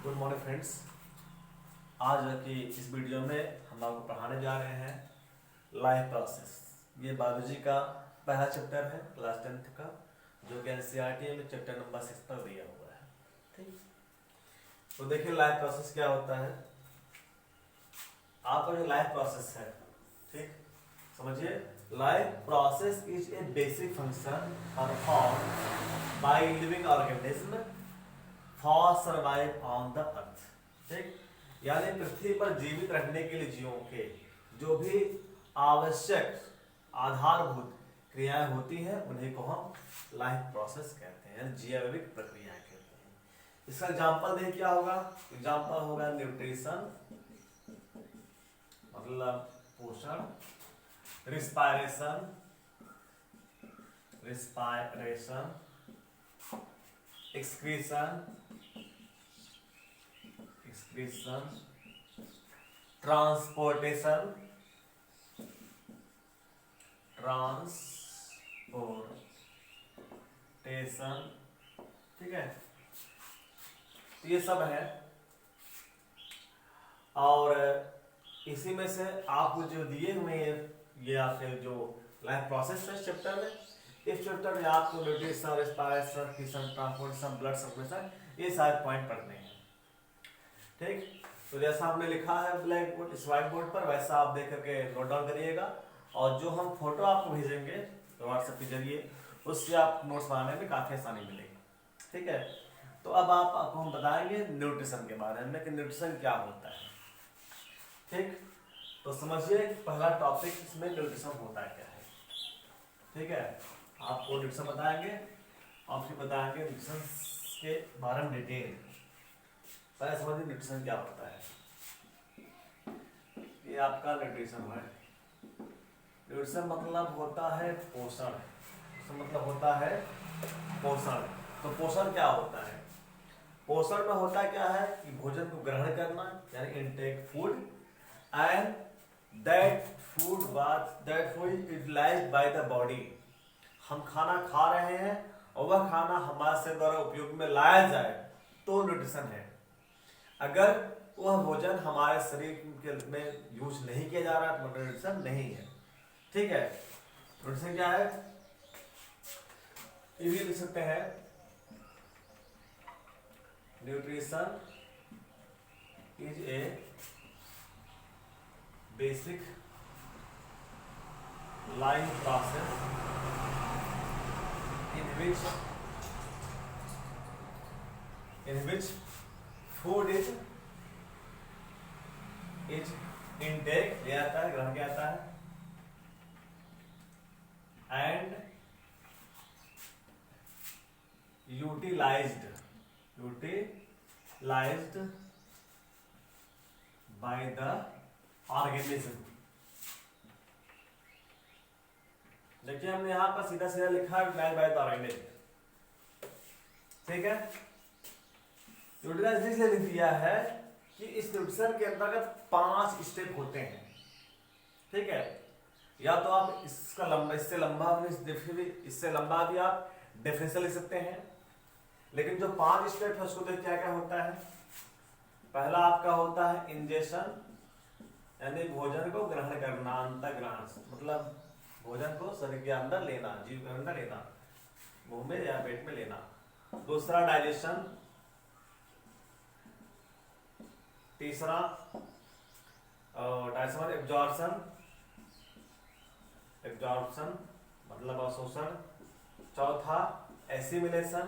Good morning friends. आज की इस वीडियो में हम आपको पढ़ाने जा रहे हैं लाइफ प्रोसेस। ये बायोलॉजी का पहला चैप्टर है क्लास 10th का, जो कि एनसीईआरटी में चैप्टर नंबर 6 पर दिया हुआ है। ठीक, तो देखिए लाइफ प्रोसेस क्या होता है। आपका जो लाइफ प्रोसेस है, ठीक, समझिए, life process is a basic function perform by living organism for survive on the earth. ठीक, यानी पृथ्वी पर जीवित रहने के लिए जीवों के जो भी आवश्यक आधारभूत क्रियाएं होती हैं उन्हीं को हम लाइफ प्रोसेस कहते हैं, जैविक प्रक्रियाएं कहते हैं। इसका एग्जांपल देखिए क्या होगा। एग्जांपल होगा न्यूट्रिशन मतलब पोषण, रिस्पायरेशन एक्सक्रीशन ट्रांसपोर्टेशन, ठीक है, तो ये सब है। और इसी में से आपको जो दिए हुए हैं ये आपके जो लाइफ प्रोसेस है चैप्टर में, इस चैप्टर में आपको nutrition, respiration, fission, transportation, blood circulation, ये सारे पॉइंट पढ़ने हैं। ठीक, तो जैसा हमने लिखा है ब्लैक बोर्ड, इस व्हाइट बोर्ड पर, वैसा आप देख करके नोट डाउन करिएगा। और जो हम फोटो आपको भेजेंगे व्हाट्सएप के जरिए, उससे आप नोट्स बनाने में काफी आसानी मिलेगी। ठीक है, तो अब आपको हम बताएंगे न्यूट्रिशन के बारे में कि न्यूट्रिशन क्या होता है। ठीक, तो समझिए पहला टॉपिक इसमें न्यूट्रिशन होता है क्या है। ठीक है, आपको न्यूट्रिशन बताएंगे और फिर बताएंगे न्यूट्रिशन के बारे में डिटेल। पहले समझिए न्यूट्रिशन क्या होता है। ये आपका न्यूट्रिशन है। न्यूट्रिशन मतलब होता है पोषण, मतलब होता है पोषण। तो पोषण क्या होता है? पोषण में होता क्या है कि भोजन को ग्रहण करना, यानी intake food, and that food is utilised by the body. हम खाना खा रहे हैं और वह खाना हमारे से द्वारा उपयोग में लाया जाए तो न्यूट्रिशन है। अगर वह भोजन हमारे शरीर में यूज नहीं किया जा रहा है तो न्यूट्रिशन नहीं है। ठीक है, न्यूट्रिशन क्या है ये भी लिख सकते हैं। Nutrition is a basic life process in which food is intake ले आता है, ग्रहण किया जाता है, and utilized by the organism। देखिए हमने यहां पर सीधा सीधा लिखा है utilized by the organism। ठीक है, न्यूट्रिशन इसलिए लिख दिया है कि इस न्यूट्रिशन के अंतर्गत 5 स्टेप होते हैं। ठीक है, या तो आप इसका लंबा, इससे लंबा भी आप डेफिनेशन लिख सकते हैं, लेकिन जो 5 स्टेप है उसको देख क्या क्या होता है। पहला आपका होता है इंजेशन, यानी भोजन को ग्रहण करना, अंतःग्रहण मतलब भोजन को शरीर के अंदर लेना, जीव के अंदर लेना, मुंह में या पेट में लेना। दूसरा डाइजेशन, तीसरा एब्जॉर्प्शन मतलब अवशोषण। चौथा एसिमिलेशन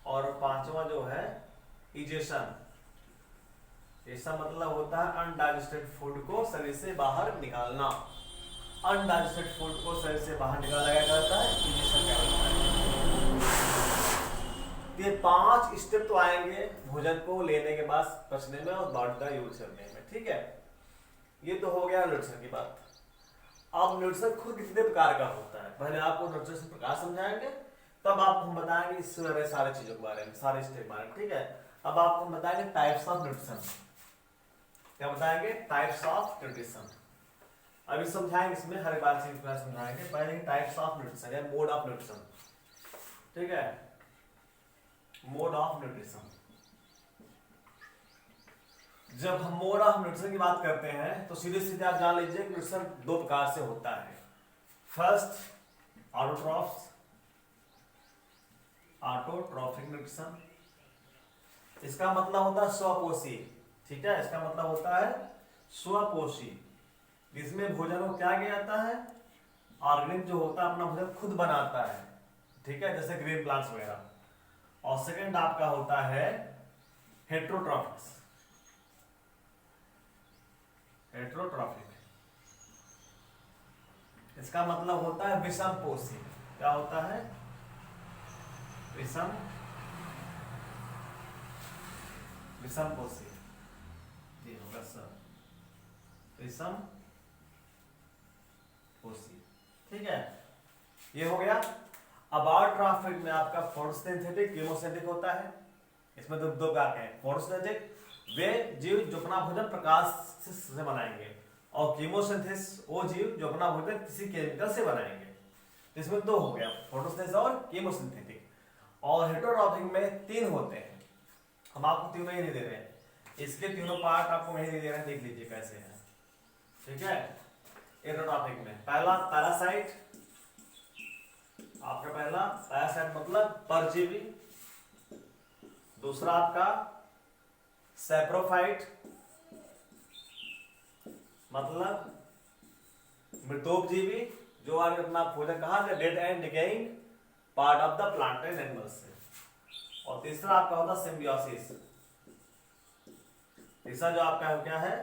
और पांचवा जो है इजेशन। ऐसा मतलब होता है अनडाइजेस्टेड फूड को शरीर से बाहर निकालना। अनडाइजेस्टेड फूड को शरीर से बाहर निकाला जाता है, इजेशन क्या होता है। ये 5 स्टेप तो आएंगे भोजन को लेने के बाद पचने में और बॉडी का यूज करने में। ठीक है, ये तो हो गया न्यूट्रिशन की बात। अब न्यूट्रिशन खुद कितने प्रकार का होता है, पहले आपको न्यूट्रिशन प्रकार समझाएंगे, तब आपको हम बताएंगे इस सारे चीजों के बारे में, सारे स्टेप के बारे में। ठीक है, अब आपको हम बताएंगे टाइप्स ऑफ न्यूट्रिशन। क्या बताएंगे? Types of nutrition. अभी समझाएंगे इसमें हर बार चीज पर समझाएंगे। पहले टाइप्स ऑफ न्यूट्रिशन या मोड ऑफ न्यूट्रिशन, ठीक है, मोड ऑफ न्यूट्रिशन। जब हम मोड ऑफ न्यूट्रिशन की बात करते हैं तो सीधे सीधे आप जान लीजिए कि न्यूट्रिशन दो प्रकार से होता है। फर्स्ट ऑटोट्रॉफ्स, ऑटोट्रॉफिक न्यूट्रिशन, इसका मतलब होता है स्वपोषी, ठीक है, इसका मतलब होता है स्वपोषी। इसमें भोजन को क्या किया जाता है, ऑर्गेनिक जो होता है अपना भोजन खुद बनाता है, ठीक है, जैसे ग्रीन प्लांट्स वगैरह। और सेकंड आपका होता है हेट्रोट्रॉफिक्स, हेट्रोट्रॉफिक, इसका मतलब होता है विषम पोषी। क्या होता है, विषम पोषी, ये होगा सर, विषम पोषी, ठीक है, ये हो गया। अब ऑटोट्रॉफिक में आपका फोटोसिंथेटिक, कीमोसिंथेटिक होता है। इसमें दो प्रकार के हैं। फोटोसिंथेटिक वे जीव जो अपना भोजन प्रकाश से बनाएंगे, और कीमोसिंथेसिस वो जीव जो अपना भोजन किसी केमिकल से बनाएंगे। तो इसमें दो हो गया, फोटोसिंथेसिस और कीमोसिंथेटिक। और हेटेरोट्रॉफिक में तीन होते हैं, हम आपको तीनों ही नहीं दे रहे हैं, इसके तीनों पार्ट आपको वही नहीं दे रहे हैं, देख लीजिए कैसे है, ठीक है। हेटेरोट्रॉफिक में पहला पैरासाइट, आपका पहला पैरासाइट मतलब परजीवी। दूसरा आपका सैप्रोफाइट मतलब मृतोपजीवी, जो आगे अपना भोजन कहा dead and decaying part of the plant and animals से। और तीसरा आपका होता सिम्बियोसिस। तीसरा जो आपका क्या है,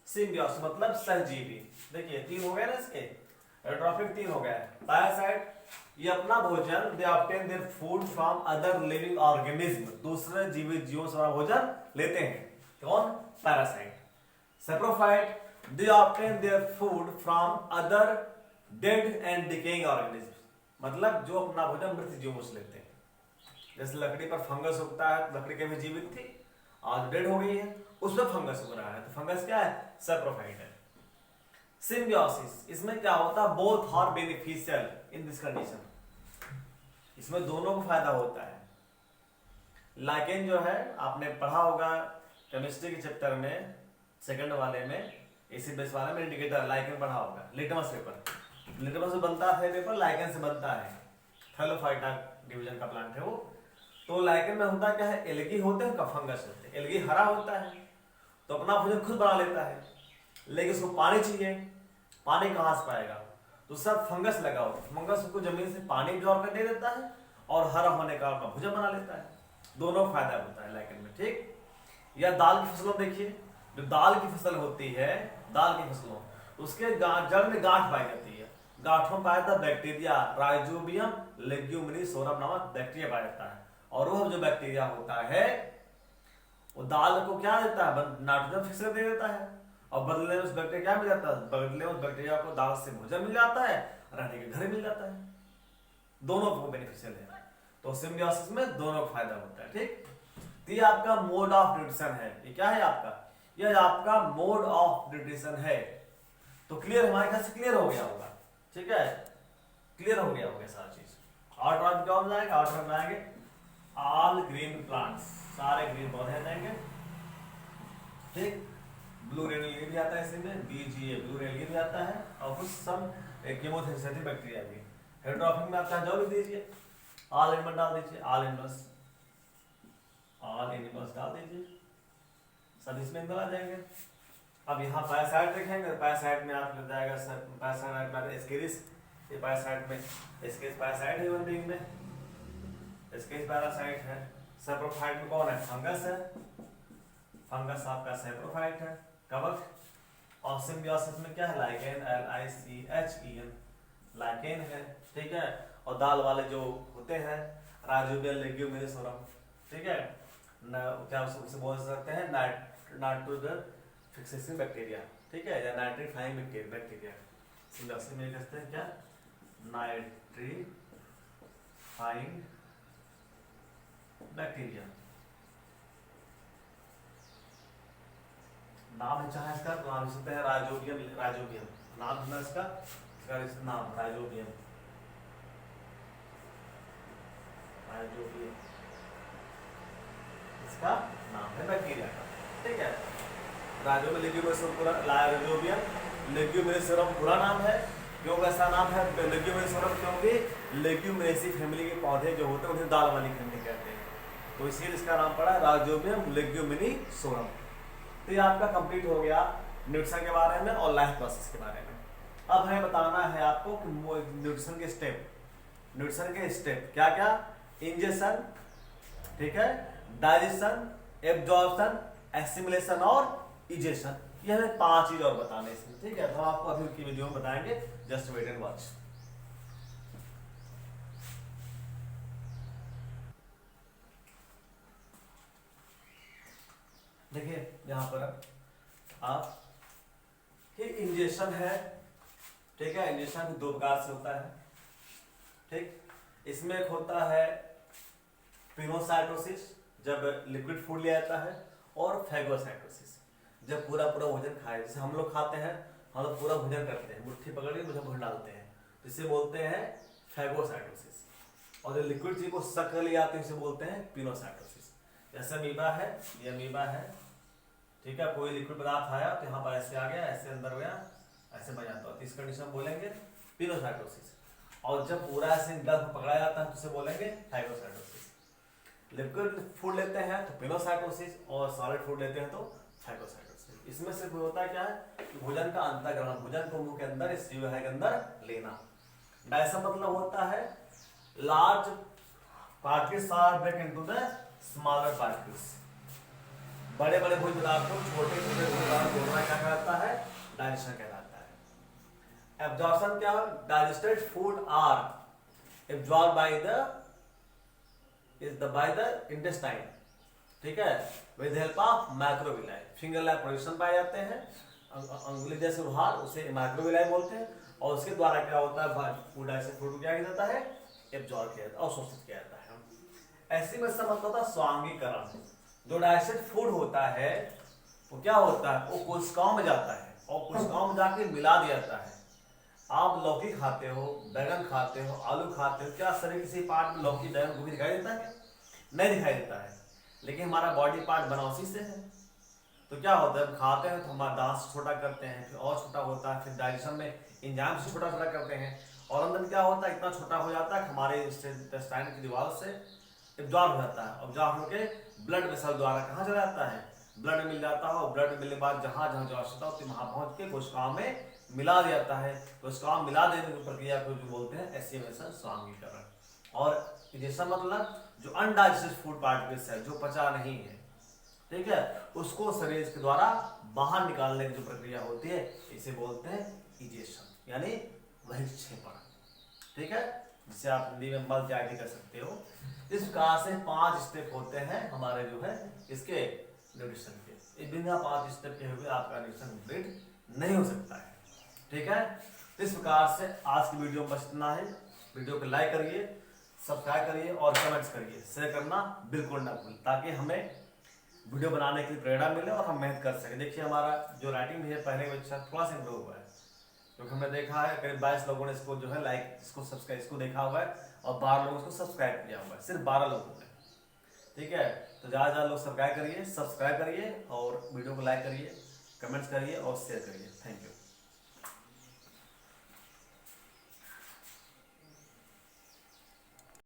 सिम्बियोसिस मतलब सहजीवी। देखिए तीन हो गए ना इसके, हेटेरोट्रॉफिक तीन हो गया। पैरासाइट ये अपना भोजन they obtain their food from other living organism, दूसरे जीवित जीवों से भोजन लेते हैं, कौन, parasite. Saprophyte they obtain their food from other dead and decaying organism, मतलब जो अपना भोजन मृत जीवों से लेते हैं। जैसे लकड़ी पर फंगस उगता है, लकड़ी कभी जीवित थी, आज डेड हो गई है, उसमें फंगस उग रहा है, तो फंगस क्या है, सैप्रोफाइट है। सिम्बियोसिस, इसमें क्या होता है, both are beneficial in this condition, इसमें दोनों को फायदा होता है। लाइकेन जो है आपने पढ़ा होगा केमिस्ट्री के चैप्टर में, सेकंड वाले में, एसिड बेस वाले में इंडिकेटर लाइकेन पढ़ा होगा। लिटमस पेपर, लिटमस से बनता है पेपर, लाइकेन से बनता है, थैलोफाइटा डिवीजन का प्लांट है वो। तो लाइकेन में होता क्या है, एल्गी होते हैं का फंगस होते हैं, एल्गी हरा होता है तो अपना भोजन खुद बना लेता है, लेकिन उसको पानी चाहिए, पानी कहाँ से पाएगा, तो सब फंगस लगा हो, फंगस उसको जमीन से पानी जोड़ कर दे देता है और हरा होने का अपना भोजन बना लेता है। दोनों फायदा होता है लाइकेन में, ठीक। या दाल की फसलों देखिए, जो दाल की फसल होती है, दाल की फसलों, उसके जड़ में गांठ पाई जाती है, गांठों में पाया जाता है बैक्टीरिया, राइजोबियम लेग्यूमिनिसोरम नामक बैक्टीरिया पाया जाता है। और वो जो बैक्टीरिया होता है वो दाल को क्या देता है, नाइट्रोजन फिक्स कर दे देता है, और बदले में उस बैक्टीरिया क्या मिल जाता है, बदले में उस बैक्टीरिया को दाल से भोजन मिल जाता है, रहने के घर मिल जाता है, दोनों को बेनिफिशियल है। तो सिम्बियोसिस में दोनों को फायदा होता है, ठीक। तो ये आपका मोड ऑफ न्यूट्रिशन है, ये क्या है आपका, ये आपका मोड ऑफ न्यूट्रिशन है। तो क्लियर, हमारे ख्याल से क्लियर हो गया होगा, ठीक है, क्लियर हो गया होगा सारी चीज। और क्या हो जाएगा, और बनाएंगे ऑल ग्रीन प्लांट्स, सारे ग्रीन पौधे आ जाएंगे, ठीक। ब्लू रेड एल्गी भी आता है इसमें, BGA ब्लू रेड एल्गी भी आता है, और कुछ सम कीमोसिंथेटिक बैक्टीरिया भी। हेटेरोट्रॉफिक में आप चाहे जो भी दीजिए, ऑल एनिमल डाल दीजिए, ऑल एनिमल्स डाल दीजिए, सब इसमें आ जाएंगे। अब यहाँ पैरासाइट देखेंगे, पैरासाइट में आप मिल जाएगा सर, पैरासाइट में एस्केरिस, ये पैरासाइट में एस्केरिस पैरासाइट है ह्यूमन बीइंग में, एस्केरिस पैरासाइट है। सैप्रोफाइट में कौन है, फंगस है, फंगस आपका सैप्रोफाइट है, कवक। और सिम्बियोसिस में क्या है, लाइकेन, LICHEN, लाइकेन है, ठीक है। और दाल वाले जो होते हैं राइजोबियम लेग्यूमिनिसोरम, ठीक है, क्या उससे बोल सकते हैं, नाइट्रोजन फिक्सेशन बैक्टीरिया, ठीक है, या नाइट्रीफाइंग बैक्टीरिया। सिम्बियोसिस में कहते हैं क्या, नाइट्रीफाइंग बैक्टीरिया, नाम है चाहे इसका, तो नाम सकते हैं राइजोबियम, नाम है इसका नाम राइजोबियम। राइजोबियम इसका नाम है बैक्टीरिया का, ठीक है। राइजोबियम लेग्यूमिनेसियम पूरा नाम है। क्यों ऐसा नाम है लेग्यूमिनेसियम? क्योंकि लेग्यूमिनेसी फैमिली के पौधे जो होते हैं उन्हें दाल वाली फैमिली कहते हैं, तो इसीलिए इसका नाम पड़ा राइजोबियम लेग्यूमिनिसोरम। तो ये आपका कंप्लीट हो गया न्यूट्रिशन के बारे में और लाइफ प्रोसेस के बारे में। अब हमें बताना है आपको कि न्यूट्रिशन के स्टेप, क्या क्या? इंजेक्शन, ठीक है, डाइजेशन, एब्जॉर्प्शन, एसिमिलेशन और इजेशन। ये हमें 5 चीज और बताने इसमें, ठीक है। तो हम आपको अभी की वीडियो में बताएंगे, जस्ट वेट एंड वॉच। देखिए यहां पर आप ये इंजेक्शन है, ठीक है। इंजेक्शन 2 प्रकार से होता है, ठीक। इसमें एक होता है पिनोसाइटोसिस, जब लिक्विड फूड लिया जाता है, और फैगोसाइटोसिस, जब पूरा भोजन खाए। जैसे हम लोग खाते हैं, हम लोग पूरा भोजन करते हैं, मुट्ठी पकड़ के मुझे भोजन डालते हैं, इसे बोलते हैं फैगोसाइटोसिस। और जो लिक्विड चीज को सक कर लिया जाते हैं उसे बोलते हैं पिनोसाइटोसिस। जैसे अमीबा है, ये अमीबा है, ठीक है। कोई लिक्विड पदार्थ आया तो यहाँ पर ऐसे आ गया, ऐसे अंदर गया, ऐसे बन जाता है, तो इस कंडीशन बोलेंगे पिनोसाइटोसिस। और जब पूरा ऐसे गर्भ पकड़ा जाता है तो उसे बोलेंगे फैगोसाइटोसिस। लिक्विड फूड लेते हैं तो पिनोसाइटोसिस, और सॉलिड फूड लेते हैं तो फैगोसाइटोसिस। इसमें सिर्फ होता क्या है कि भोजन का अंतःग्रहण, भोजन को मुंह के अंदर, इस जीव के अंदर लेना। डाइजेशन मतलब होता है large particles are break into the smaller particles. बड़े बड़े भोज्य पदार्थ को छोटे छोटे भोज्य पदार्थ जोड़ना क्या कहलाता है? डाइजेशन कहलाता है। एब्जॉर्प्शन क्या है? Digested food are absorb by the intestine, ठीक है, with help of microvilli. Finger like production पाए जाते हैं, अंगुली जैसे उभार, उसे माइक्रोविलाई बोलते हैं। और उसके द्वारा क्या होता है, फूड डाइजेस्ट फूड को क्या किया जाता है? एब्जॉर्ब किया जाता है, अवशोषित किया जाता है। ऐसी में इसका मतलब होता है स्वांगीकरण। जो डाइजेस्टेड फूड होता है वो क्या होता है, वो कोशिकाओं में जाता है, और कोशिकाओं में जाके मिला दिया जाता है। आप लौकी खाते हो, बैगन खाते हो, आलू खाते हो, क्या शरीर किसी पार्ट में लौकी बैगन गोभी दिखाई देता है? नहीं दिखाई देता है। लेकिन हमारा बॉडी पार्ट बना उसी से है। तो क्या होता है, खाते हैं तो हमारा दांत छोटा करते हैं, फिर और छोटा होता है, फिर डाइजेशन में एंजाइम से छोटा छोटा करते हैं, और अंदर क्या होता है, इतना छोटा हो जाता है हमारे इंटेस्टाइन की दीवार से एब्जॉर्ब हो जाता है। एब्जॉर्ब होकर ब्लड वेसल द्वारा कहाँ चला जाता है? ब्लड में मिल जाता है, और ब्लड में मिलने के बाद जहां जहां जो आवश्यकता होती है वहां पहुंच के कोशिकाओं में मिला दिया जाता है। कोशिकाओं में मिला देने की प्रक्रिया को जो बोलते हैं एसिमिलेशन, स्वांगीकरण। और इजेशन मतलब जो अनडाइजेस्टेड फूड पार्टिकल्स है, जो पचा नहीं है, ठीक है, उसको शरीर के द्वारा बाहर निकालने की जो प्रक्रिया होती है, इसे बोलते हैं इजेशन, यानी बहिक्षेपण, ठीक है, जिसे आप हिंदी में मल त्याग कर सकते हो। इस प्रकार से 5 स्टेप होते हैं हमारे जो है इसके न्यूट्रिशन के। बिना 5 स्टेप के हुए आपका न्यूट्रिशन कंप्लीट नहीं हो सकता है, ठीक है। इस प्रकार से आज की वीडियो में बस इतना है। वीडियो को लाइक करिए, सब्सक्राइब करिए और कमेंट्स करिए, शेयर करना बिल्कुल ना भूलें, ताकि हमें वीडियो बनाने की प्रेरणा मिले और हम मेहनत कर सकें। देखिए हमारा जो राइटिंग भी है पहले की अपेक्षा थोड़ा सा इम्प्रूव हुआ है, क्योंकि हमने देखा है करीब 22 लोगों ने इसको जो है लाइक, इसको सब्सक्राइब, इसको देखा हुआ है, और 12 लोगों ने इसको सब्सक्राइब किया हुआ है, सिर्फ 12 लोगों ने, ठीक है। तो ज़्यादा लोग सब्सक्राइब करिए और वीडियो को लाइक करिए, कमेंट्स करिए और शेयर करिए। Thank you.